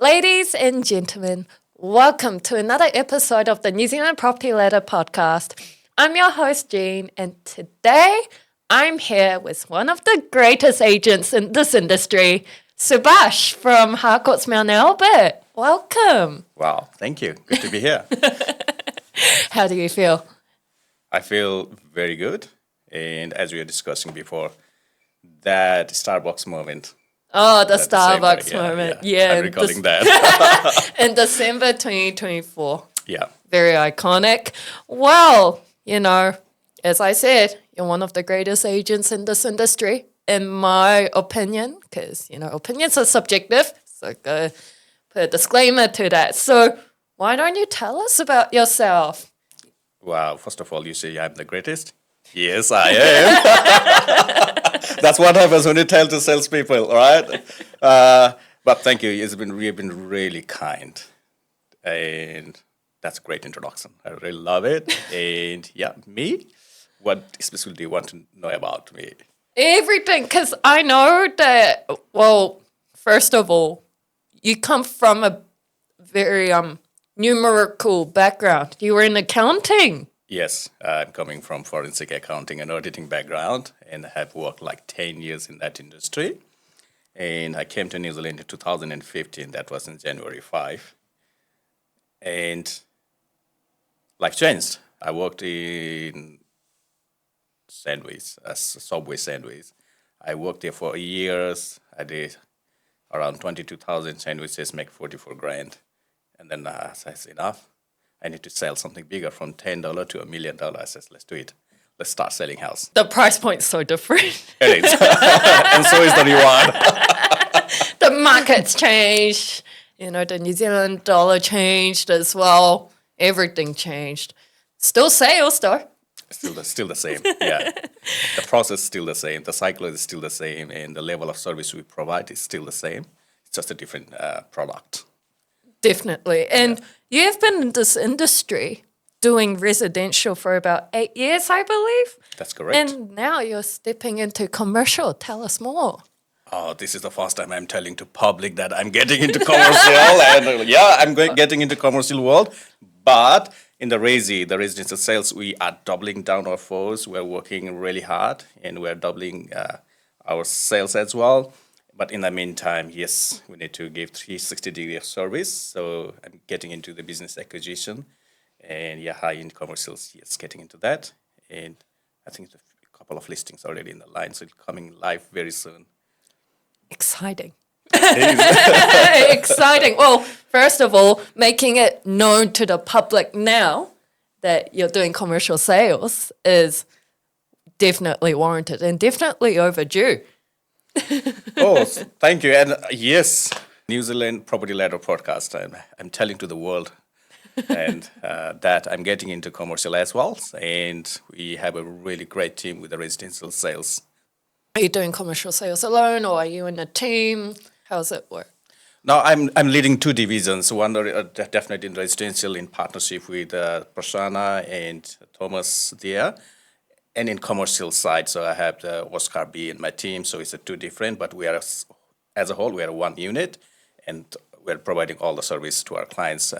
Ladies and gentlemen, welcome to another episode of the New Zealand Property Ladder podcast. I'm your host, Jean, and today I'm here with one of the greatest agents in this industry, Subash from Harcourts Mt Albert. Welcome. Wow, thank you. Good to be here. How do you feel? I feel very good. And as we were discussing before, that Starbucks moment. Oh, the At the Starbucks same time, moment. Yeah, I'm recalling that. In December 2024. Yeah. Very iconic. Well, as I said, you're one of the greatest agents in this industry, in my opinion, because, opinions are subjective. So go put a disclaimer to that. So why don't you tell us about yourself? Wow, first of all, you say I'm the greatest? Yes, I am. That's what happens when you tell to salespeople, right? But thank you. You've been really kind. And that's a great introduction. I really love it. And yeah, me? What specifically do you want to know about me? Everything, because I know that, first of all, you come from a very numerical background. You were in accounting. Yes, I'm coming from forensic accounting and auditing background and have worked like 10 years in that industry. And I came to New Zealand in 2015. That was in January 5. And life changed. I worked in Subway sandwich. I worked there for years. I did around 22,000 sandwiches, make 44 grand. And then I said, enough. I need to sell something bigger from $10 to $1 million. I said, let's do it. Let's start selling house. The price point's so different. It is. And so is the reward. The market's changed. The New Zealand dollar changed as well. Everything changed. Still sales, though. Still the same, yeah. The process is still the same. The cycle is still the same. And the level of service we provide is still the same. It's just a different product. Definitely. And you've been in this industry doing residential for about 8 years, I believe. That's correct. And now you're stepping into commercial. Tell us more. Oh, this is the first time I'm telling to public that I'm getting into commercial. And I'm getting into commercial world. But in the residential sales, we are doubling down our force. We're working really hard and we're doubling our sales as well. But in the meantime, yes, we need to give 360-degree of service. So I'm getting into the business acquisition and high-end commercials, yes, getting into that. And I think there's a couple of listings already in the line, so it's coming live very soon. Exciting. Exciting. Well, first of all, making it known to the public now that you're doing commercial sales is definitely warranted and definitely overdue. Oh, thank you. And yes, New Zealand Property Ladder podcast. I'm telling to the world and that I'm getting into commercial as well. And we have a really great team with the residential sales. Are you doing commercial sales alone or are you in a team? How does it work? No, I'm leading two divisions. One definitely in residential in partnership with Prasanna and Thomas there. And in commercial side, so I have the Oscar B in my team, so it's two different, but we are, as a whole, we are one unit, and we're providing all the service to our clients.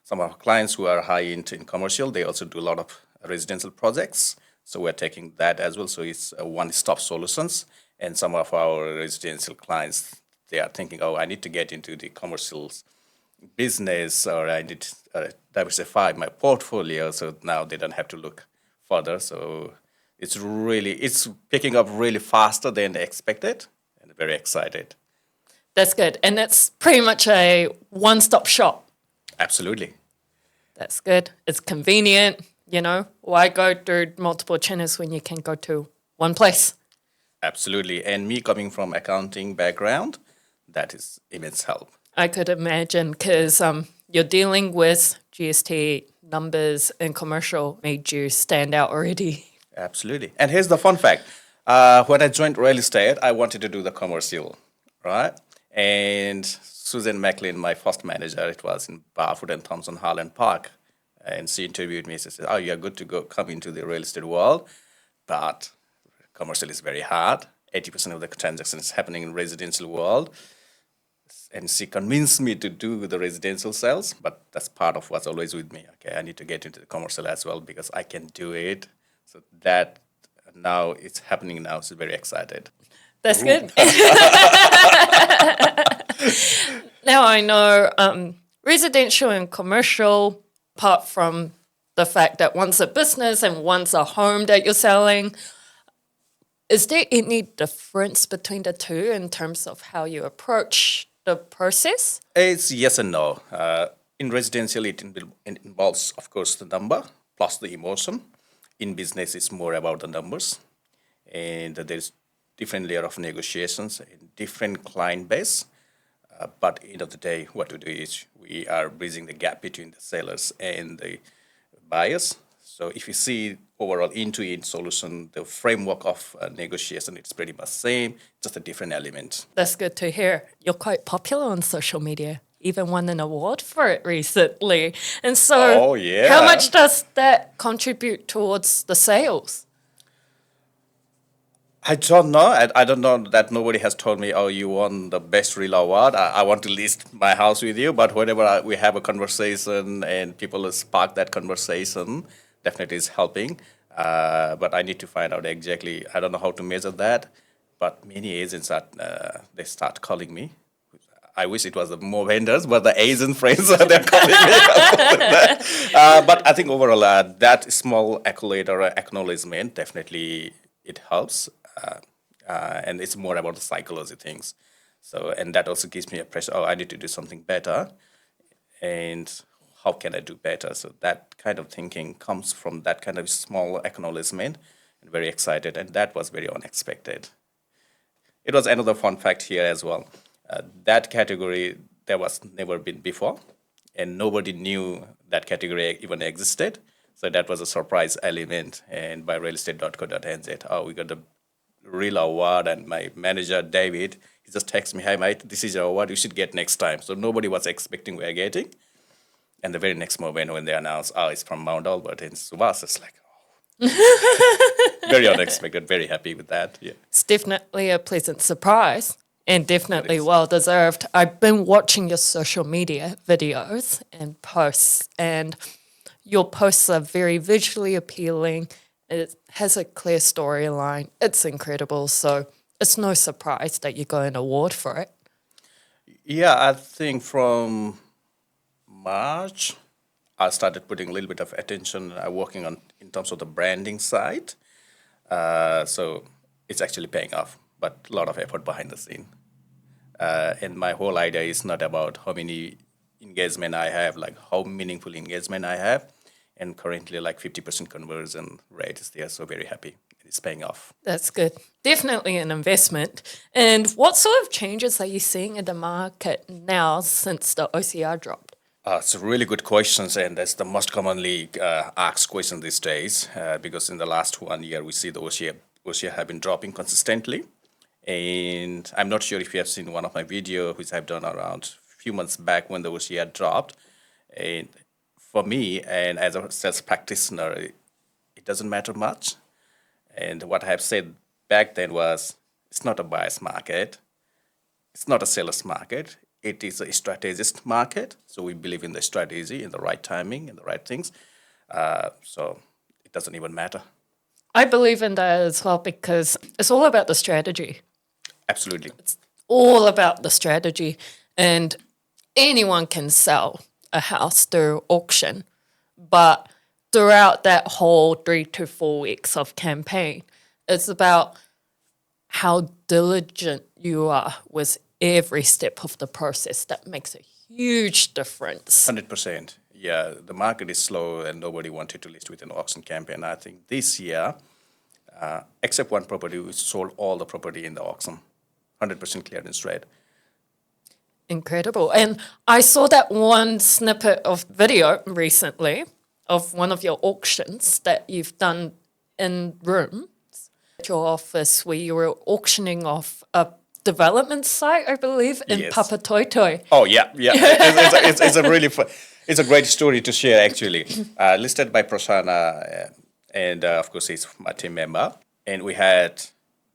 Some of our clients who are high in commercial, they also do a lot of residential projects, so we're taking that as well, so it's a one-stop solutions. And some of our residential clients, they are thinking, I need to get into the commercial business, or I need to diversify my portfolio, so now they don't have to look further. So it's picking up really faster than expected and very excited. That's good. And it's pretty much a one-stop shop. Absolutely. That's good. It's convenient, Why go through multiple channels when you can go to one place? Absolutely. And me coming from accounting background, that is immense help. I could imagine because you're dealing with GST numbers and commercial made you stand out already. Absolutely. And here's the fun fact. When I joined real estate, I wanted to do the commercial, right? And Susan McLean, my first manager, it was in Barfoot and Thompson Harland Park. And she interviewed me. She said, you're good to come into the real estate world, but commercial is very hard. 80% of the transactions happening in residential world. and she convinced me to do the residential sales, but that's part of what's always with me. Okay, I need to get into the commercial as well because I can do it. So that now it's happening now. So very excited. That's good. Now I know residential and commercial, apart from the fact that one's a business and one's a home that you're selling, is there any difference between the two in terms of how you approach the process? It's yes and no. In residential, it involves, of course, the number plus the emotion. In business, it's more about the numbers. And there's different layer of negotiations, different client base. But at the end of the day, what we do is we are bridging the gap between the sellers and the buyers. So if you see overall end-to-end solution, the framework of negotiation, it's pretty much same, just a different element. That's good to hear. You're quite popular on social media, even won an award for it recently. And so Oh, yeah. how much does that contribute towards the sales? I don't know. I don't know that nobody has told me, oh, you won the best real award. I want to list my house with you. But whenever we have a conversation and people spark that conversation, definitely is helping. But I need to find out exactly. I don't know how to measure that. But many agents they start calling me. I wish it was more vendors, but the agent friends they're calling me. But I think overall that small accolade or acknowledgement definitely it helps. And it's more about the psychology things. So, and that also gives me a pressure. Oh, I need to do something better, and how can I do better? So that kind of thinking comes from that kind of small acknowledgement, and very excited. And that was very unexpected. It was another fun fact here as well. That category there was never been before, and nobody knew that category even existed. So that was a surprise element. And by realestate.co.nz, oh, we got the real award, and my manager David, he just texts me, "Hi mate, this is your award. You should get next time." So nobody was expecting we are getting, and the very next moment when they announced, "Oh, it's from Mount Albert in Subash," it's like, oh, very unexpected. Very happy with that. Yeah, It's definitely a pleasant surprise and definitely well deserved. I've been watching your social media videos and posts, and your posts are very visually appealing. It has a clear storyline. It's incredible. So it's no surprise that you got an award for it. yeah. I think from March, I started putting a little bit of attention, working on in terms of the branding side. So it's actually paying off, but a lot of effort behind the scene. And my whole idea is not about how many engagement I have, like how meaningful engagement I have. And currently, like 50% conversion rate is there. So very happy. It's paying off. That's good. Definitely an investment. And what sort of changes are you seeing in the market now since the OCR dropped? It's a really good questions, and that's the most commonly asked question these days. Because in the last 1 year, we see the OCR have been dropping consistently. And I'm not sure if you have seen one of my videos, which I've done around a few months back when the OCR dropped. And for me, and as a sales practitioner, it doesn't matter much. And what I have said back then was, it's not a buyer's market. It's not a seller's market. It is a strategist market. So we believe in the strategy, in the right timing, in the right things. So it doesn't even matter. I believe in that as well because it's all about the strategy. Absolutely. All about the strategy. And anyone can sell a house through auction. But throughout that whole 3 to 4 weeks of campaign, it's about how diligent you are with every step of the process. That makes a huge difference. 100%. Yeah, the market is slow and nobody wanted to list with an auction campaign. I think this year, except one property, we sold all the property in the auction. 100% clearance rate. Incredible. And I saw that one snippet of video recently of one of your auctions that you've done in rooms at your office where you were auctioning off a development site, I believe, in Yes. Papatoetoe. Oh, yeah. It's a really fun, it's a great story to share, actually. Listed by Prasanna, and of course, he's my team member. And we had,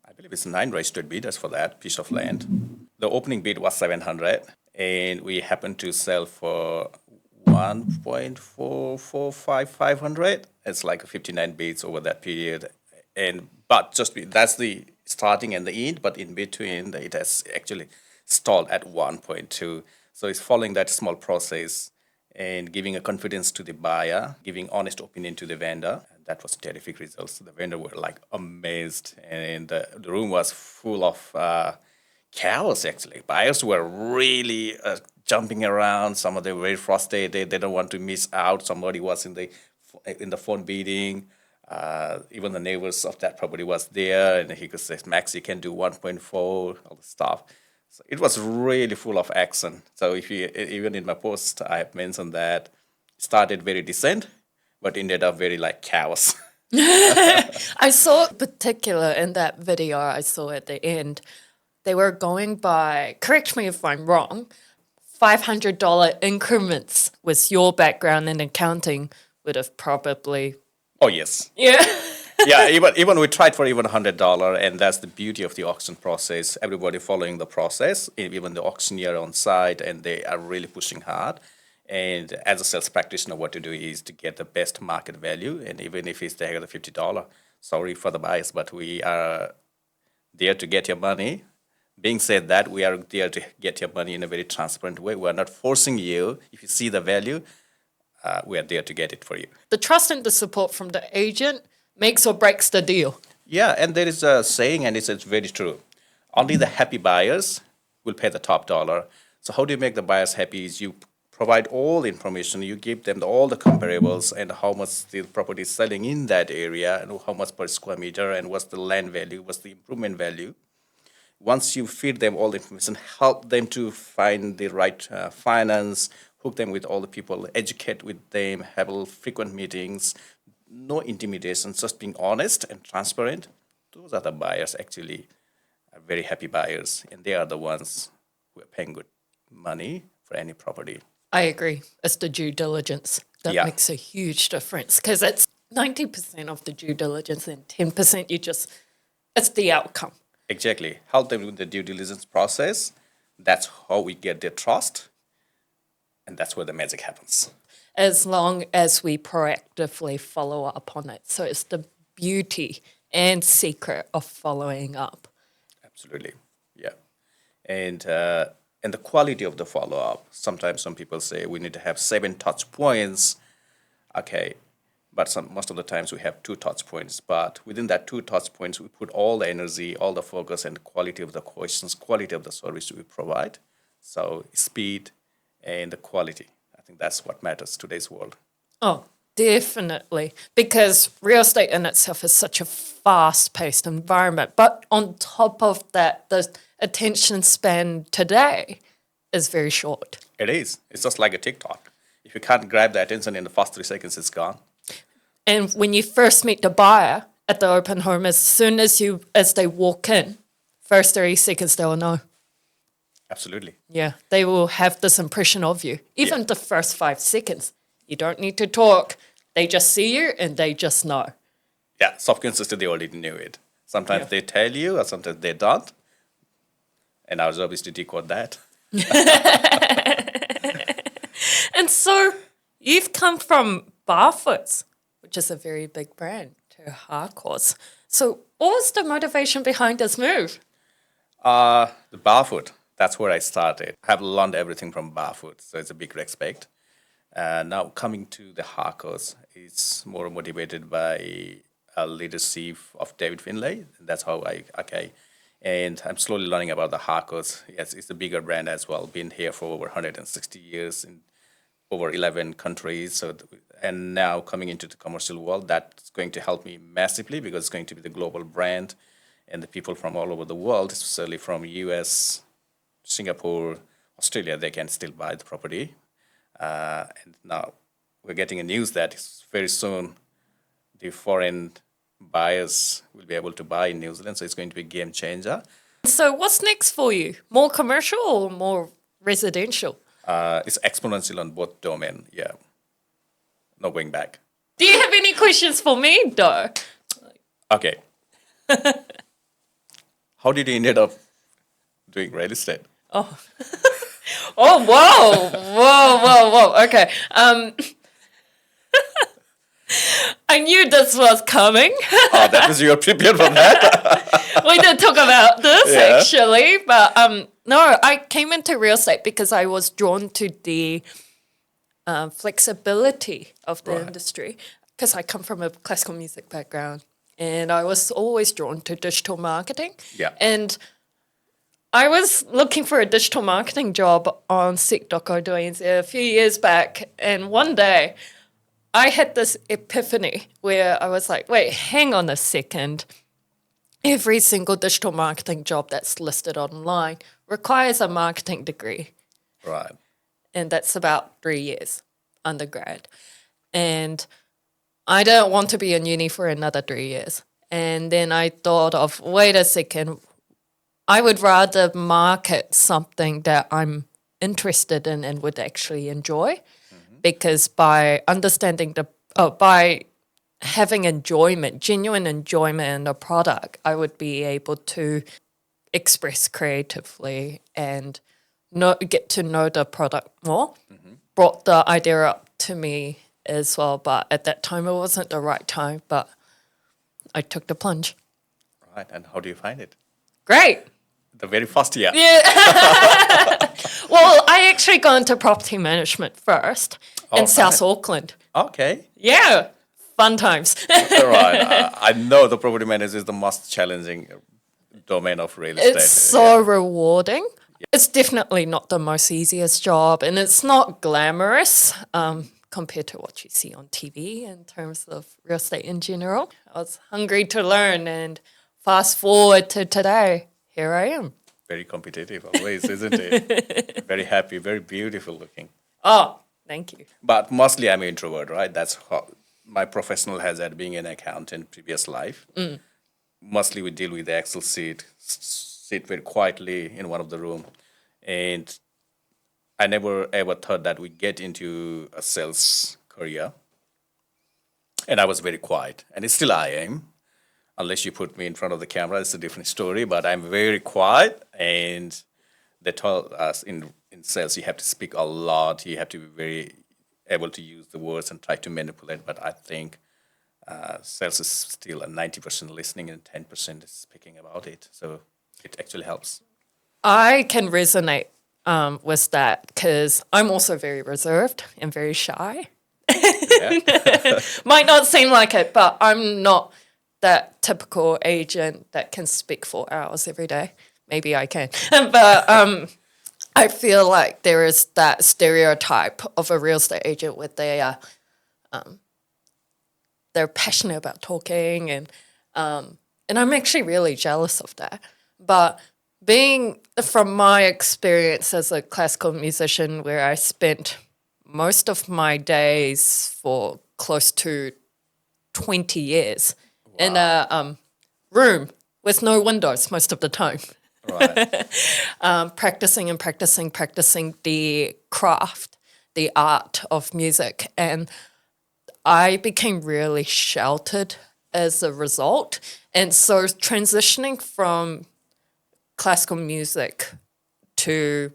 I believe it's 9 registered bidders for that piece of land. The opening bid was 700, and we happened to sell for 1.445 500. It's like 59 bids over that period, and but that's the starting and the end. But in between, it has actually stalled at 1.2. So it's following that small process and giving a confidence to the buyer, giving honest opinion to the vendor. And that was terrific results. The vendor were like amazed, and the room was full of chaos. Actually, buyers were really jumping around. Some of them were very frustrated. They don't want to miss out. Somebody was in the phone bidding. Even the neighbors of that property was there, and he could say, "Max, you can do 1.4," all the stuff. So it was really full of action. So if you even in my post, I have mentioned that it started very decent, but ended up very like chaos. I saw particular in that video I saw at the end, they were going by, correct me if I'm wrong, $500 increments with your background in accounting would have probably... Oh yes. Yeah. Yeah, even we tried for even $100, and that's the beauty of the auction process. Everybody following the process, even the auctioneer on site, and they are really pushing hard. And as a sales practitioner, what to do is to get the best market value, and even if it's the $50, sorry for the buyers, but we are there to get your money. Being said that, we are there to get your money in a very transparent way. We are not forcing you. If you see the value, we are there to get it for you. The trust and the support from the agent makes or breaks the deal. Yeah, and there is a saying, and it's very true. Only the happy buyers will pay the top dollar. So how do you make the buyers happy is you provide all the information, you give them all the comparables and how much the property is selling in that area and how much per square meter and what's the land value, what's the improvement value. Once you feed them all the information, help them to find the right finance, hook them with all the people, educate with them, have frequent meetings, no intimidation, just being honest and transparent. Those are the buyers actually are very happy buyers, and they are the ones who are paying good money for any property. I agree. It's the due diligence that Yeah. makes a huge difference because it's 90% of the due diligence and 10% it's the outcome. Exactly. Help them with the due diligence process. That's how we get their trust, and that's where the magic happens. As long as we proactively follow up on it. So it's the beauty and secret of following up. Absolutely, yeah, and the quality of the follow up. Sometimes some people say we need to have 7 touch points. Okay, but most of the times we have 2 touch points. But within that 2 touch points, we put all the energy, all the focus, and the quality of the questions, quality of the service we provide. So speed and the quality. I think that's what matters today's world. Oh, definitely. Because real estate in itself is such a fast-paced environment. But on top of that, the attention span today is very short. It is. It's just like a TikTok. If you can't grab the attention in the first 3 seconds, it's gone. And when you first meet the buyer at the open home, as soon as they walk in, first 30 seconds, they will know. Absolutely. Yeah, they will have this impression of you. Even the first 5 seconds. You don't need to talk. They just see you and they just know. Yeah, subconsciously they already knew it. Sometimes they tell you or sometimes they don't. And our job is to decode that. And so you've come from Barfoot's, which is a very big brand, to Harcourts. So what was the motivation behind this move? The Barfoot, that's where I started. I have learned everything from Barfoot, so it's a big respect. Now coming to the Harcourts, it's more motivated by a leadership of David Finlay. That's how and I'm slowly learning about the Harcourts. Yes, it's a bigger brand as well. Been here for over 160 years in over 11 countries. So, and now coming into the commercial world, that's going to help me massively because it's going to be the global brand, and the people from all over the world, especially from US, Singapore, Australia, they can still buy the property. And now we're getting a news that very soon the foreign buyers will be able to buy in New Zealand. So it's going to be a game changer. So what's next for you? More commercial or more residential? It's exponential on both domain. Yeah. No going back. Do you have any questions for me, though? Okay. How did you end up doing real estate? Oh. Oh, whoa, whoa, whoa, whoa. Okay. I knew this was coming. Oh, that was you were prepared for that? We did talk about this Yeah. actually, but no, I came into real estate because I was drawn to the flexibility of the industry because I come from a classical music background and I was always drawn to digital marketing. Yeah. And I was looking for a digital marketing job on Seek.co.nz a few years back, and one day I had this epiphany where I was like, wait, hang on a second. Every single digital marketing job that's listed online requires a marketing degree, Right. and that's about 3 years undergrad. And I don't want to be in uni for another 3 years. And then I thought of, wait a second, I would rather market something that I'm interested in and would actually enjoy, because by understanding by having enjoyment, genuine enjoyment in a product, I would be able to express creatively and get to know the product more. Brought the idea up to me as well, but at that time it wasn't the right time, but I took the plunge. Right. And how do you find it? Great. The very first year. Well, I actually got into property management first in South nice. Auckland. Okay. Yeah, fun times. Right. I know the property manager is the most challenging domain of real estate. It's so rewarding. It's definitely not the most easiest job, and it's not glamorous compared to what you see on TV in terms of real estate in general. I was hungry to learn, and fast forward to today, here I am. Very competitive always, isn't it? Very happy, very beautiful looking. Oh, thank you. But mostly I'm an introvert, right? That's how my professional hazard being an accountant previous life. Mostly we deal with the Excel sheet, sit very quietly in one of the room. And I never ever thought that we get into a sales career. And I was very quiet. And still I am. Unless you put me in front of the camera, it's a different story. But I'm very quiet. And they told us in sales, you have to speak a lot. You have to be very able to use the words and try to manipulate. But I think sales is still a 90% listening and 10% is speaking about it. So it actually helps. I can resonate with that because I'm also very reserved and very shy. Yeah. Might not seem like it, but I'm not that typical agent that can speak for hours every day. Maybe I can. But I feel like there is that stereotype of a real estate agent where they're passionate about talking, and I'm actually really jealous of that. But being from my experience as a classical musician, where I spent most of my days for close to 20 years in a room with no windows most of the time. Right. Practicing the craft, the art of music. And I became really sheltered as a result. And so transitioning from classical music to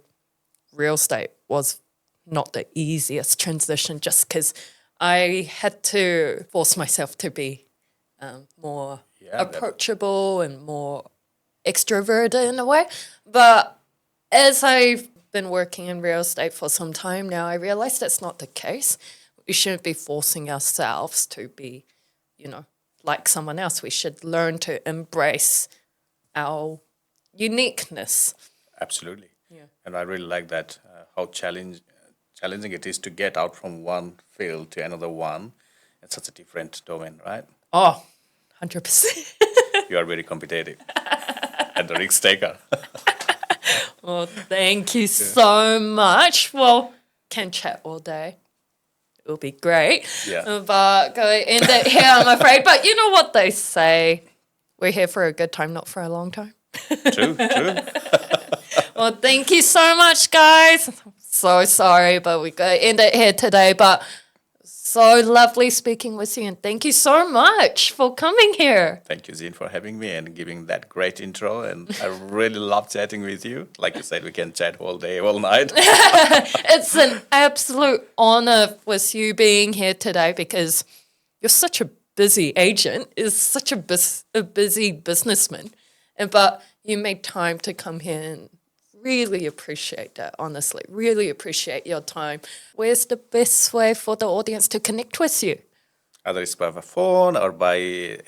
real estate was not the easiest transition, just because I had to force myself to be more approachable and more extroverted in a way. But as I've been working in real estate for some time now, I realize that's not the case. We shouldn't be forcing ourselves to be, like someone else. We should learn to embrace our uniqueness. Absolutely. Yeah. And I really like that, how challenging it is to get out from one field to another one. It's such a different domain, right? Oh, 100%. You are very competitive and the risk taker. Well, thank you so much. Well, can chat all day. It will be great. Yeah. But go end it here, I'm afraid. But you know what they say. We're here for a good time, not for a long time. True. Well, thank you so much, guys. So sorry, but we got to end it here today. But So lovely speaking with you, and thank you so much for coming here. Thank you, Zine, for having me and giving that great intro. And I really love chatting with you. Like you said, we can chat all day, all night. It's an absolute honor with you being here today because you're such a busy agent, is such a busy businessman, but you made time to come here and really appreciate that, honestly. Really appreciate your time. Where's the best way for the audience to connect with you? Either it's by a phone or by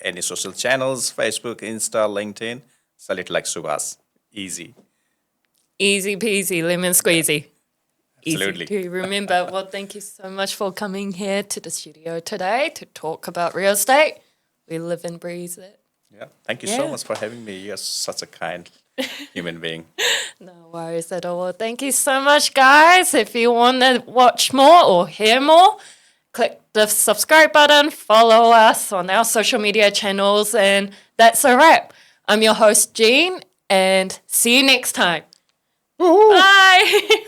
any social channels, Facebook, Insta, LinkedIn. Select like Subash. Easy. Easy peasy, lemon squeezy. Absolutely. Easy to remember. Well, thank you so much for coming here to the studio today to talk about real estate. We live and breathe it. Yeah. Thank you so much for having me. You're such a kind human being. No worries at all. Thank you so much, guys. If you want to watch more or hear more, click the subscribe button, follow us on our social media channels, and that's a wrap. I'm your host, Jean, and see you next time. Woohoo! Bye.